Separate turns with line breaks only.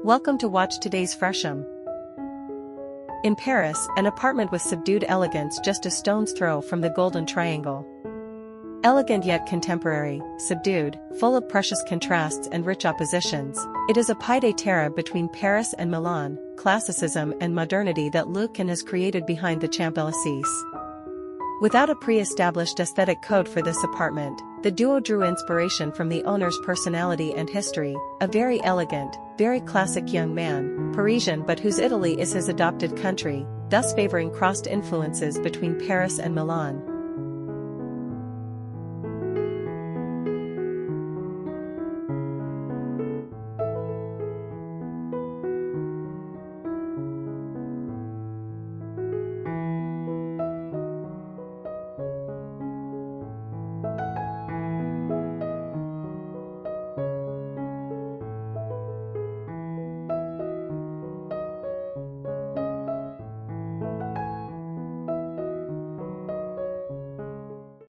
Welcome to watch today's Fresham. In Paris, an apartment with subdued elegance just a stone's throw from the Golden Triangle. Elegant yet contemporary, subdued, full of precious contrasts and rich oppositions, it is a pied-à-terre between Paris and Milan, classicism and modernity that Cann has created behind the Champs-Élysées. Without a pre-established aesthetic code for this apartment, the duo drew inspiration from the owner's personality and history, a very elegant, very classic young man, Parisian but whose Italy is his adopted country, thus favoring crossed influences between Paris and Milan.